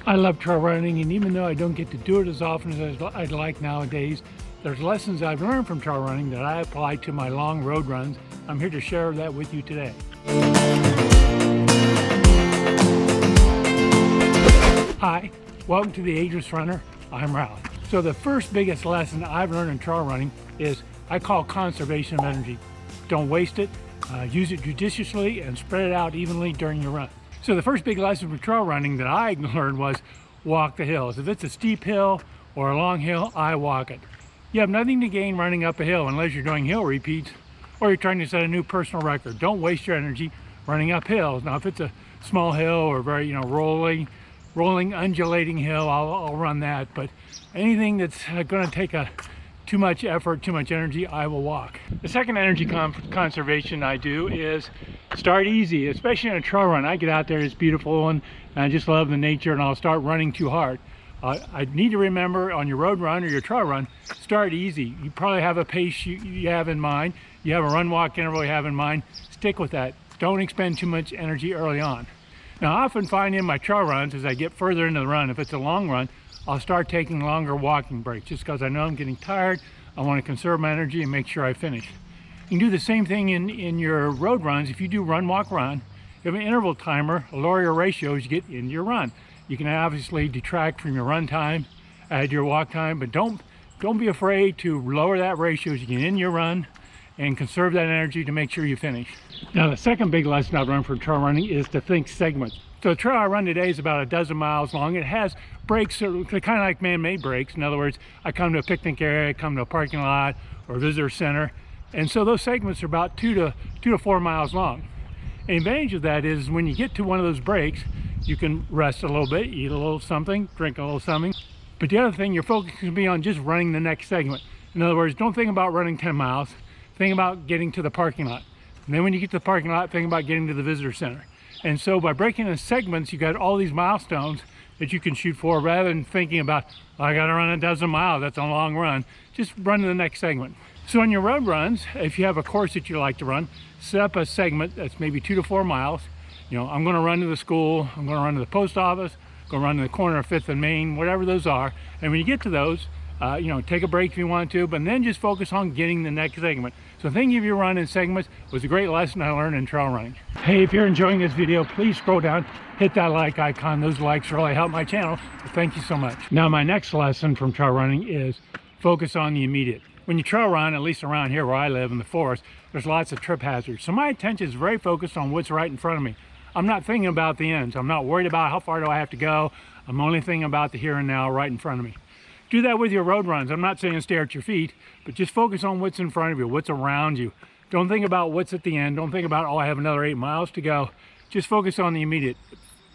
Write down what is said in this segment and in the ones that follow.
I love trail running, and even though I don't get to do it as often as I'd like nowadays, there's lessons I've learned from trail running that I apply to my long road runs. I'm here to share that with you today. Hi, welcome to The Ageless Runner. I'm Ralph. So the first biggest lesson I've learned in trail running is I call conservation of energy. Don't waste it, use it judiciously, and spread it out evenly during your run. So the first big lesson for trail running that I learned was walk the hills. If it's a steep hill or a long hill, I walk it. You have nothing to gain running up a hill unless you're doing hill repeats or you're trying to set a new personal record. Don't waste your energy running up hills. Now if it's a small hill or very rolling, undulating hill, I'll run that. But anything that's going to take too much effort, too much energy, I will walk. The second energy conservation I do is start easy, especially in a trail run. I get out there, it's beautiful, and I just love the nature, and I'll start running too hard. I need to remember on your road run or your trail run, start easy. You probably have a pace you have in mind. You have a run walk interval you have in mind. Stick with that. Don't expend too much energy early on. Now I often find in my trail runs, as I get further into the run, if it's a long run, I'll start taking longer walking breaks just because I know I'm getting tired. I want to conserve my energy and make sure I finish. You can do the same thing in your road runs. If you do run, walk, run, you have an interval timer, lower your ratio as you get into your run. You can obviously detract from your run time, add your walk time, but don't be afraid to lower that ratio as you get in your run and conserve that energy to make sure you finish. Now the second big lesson I've learned from trail running is to think segments. So the trail I run today is about 12 miles long. It has breaks, kind of like man-made breaks. In other words, I come to a picnic area, I come to a parking lot or a visitor center. And so those segments are about 2 to 4 miles long. The advantage of that is when you get to one of those breaks, you can rest a little bit, eat a little something, drink a little something. But the other thing, your focus can be on just running the next segment. In other words, don't think about running 10 miles. Think about getting to the parking lot. And then when you get to the parking lot, think about getting to the visitor center. And so by breaking into segments, you got all these milestones that you can shoot for rather than thinking about, oh, I got to run 12 miles, that's a long run. Just run to the next segment. So on your road runs, if you have a course that you like to run, set up a segment that's maybe 2 to 4 miles. I'm going to run to the school, I'm going to run to the post office, I'm going to run to the corner of 5th and Main, whatever those are. And when you get to those, take a break if you want to, but then just focus on getting the next segment. So thinking of your run in segments was a great lesson I learned in trail running. Hey, if you're enjoying this video, please scroll down, hit that like icon. Those likes really help my channel. So thank you so much. Now my next lesson from trail running is focus on the immediate. When you trail run, at least around here where I live in the forest, there's lots of trip hazards. So my attention is very focused on what's right in front of me. I'm not thinking about the ends. I'm not worried about how far do I have to go. I'm only thinking about the here and now right in front of me. Do that with your road runs. I'm not saying stare at your feet, but just focus on what's in front of you, what's around you. Don't think about what's at the end. Don't think about, oh, I have another 8 miles to go. Just focus on the immediate.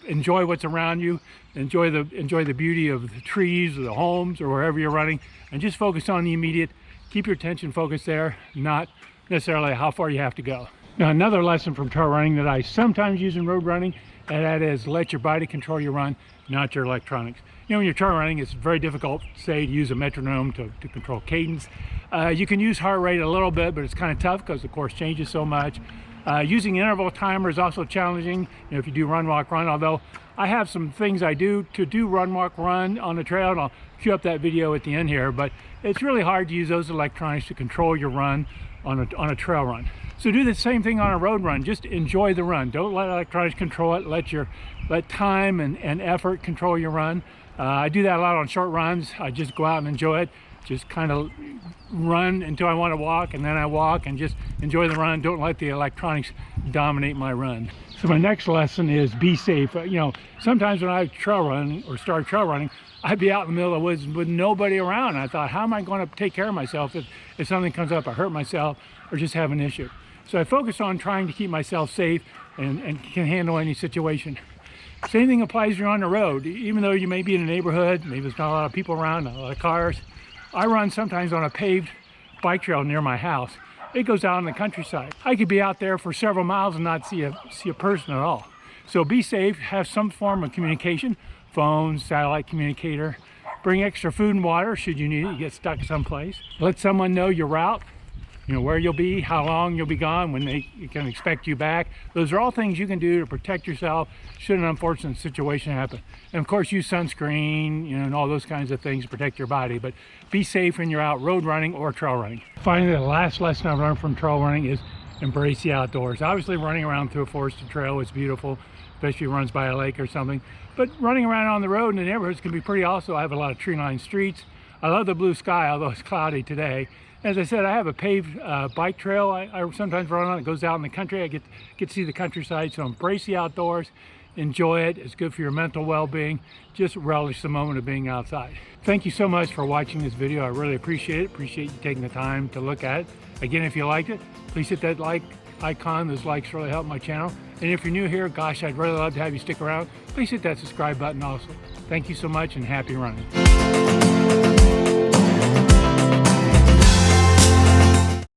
Enjoy what's around you. Enjoy the beauty of the trees or the homes or wherever you're running, and just focus on the immediate. Keep your attention focused there, not necessarily how far you have to go. Now another lesson from trail running that I sometimes use in road running, and that is let your body control your run, not your electronics. When you're trail running, it's very difficult, say, to use a metronome to control cadence. You can use heart rate a little bit, but it's kind of tough because the course changes so much. Using interval timer is also challenging, if you do run, walk, run, although I have some things I do to do run, walk, run on the trail, and I'll cue up that video at the end here, but it's really hard to use those electronics to control your run on a trail run. So do the same thing on a road run. Just enjoy the run. Don't let electronics control it. Let time and effort control your run. I do that a lot on short runs. I just go out and enjoy it. Just kind of run until I want to walk, and then I walk and just enjoy the run. Don't let the electronics dominate my run. So my next lesson is be safe. Sometimes when I trail run or start trail running, I'd be out in the middle of the woods with nobody around. And I thought, how am I going to take care of myself if something comes up, I hurt myself or just have an issue? So I focus on trying to keep myself safe and can handle any situation. Same thing applies when you're on the road. Even though you may be in a neighborhood, maybe there's not a lot of people around, not a lot of cars. I run sometimes on a paved bike trail near my house. It goes out in the countryside. I could be out there for several miles and not see a person at all. So be safe, have some form of communication, phone, satellite communicator. Bring extra food and water should you need it, you get stuck someplace. Let someone know your route. you know, where you'll be, how long you'll be gone, when they can expect you back. Those are all things you can do to protect yourself should an unfortunate situation happen. And of course, use sunscreen, you know, and all those kinds of things to protect your body. But be safe when you're out road running or trail running. Finally, the last lesson I've learned from trail running is embrace the outdoors. Obviously, running around through a forested trail is beautiful, especially if it runs by a lake or something. But running around on the road in the neighborhoods can be pretty also. I have a lot of tree-lined streets. I love the blue sky, although it's cloudy today. As I said, I have a paved bike trail I sometimes run on. It goes out in the country. I get to see the countryside. So embrace the outdoors, enjoy it. It's good for your mental well-being. Just relish the moment of being outside. Thank you so much for watching this video. I really appreciate it. Appreciate you taking the time to look at it. Again, if you liked it, please hit that like icon. Those likes really help my channel. And if you're new here, gosh, I'd really love to have you stick around. Please hit that subscribe button also. Thank you so much and happy running.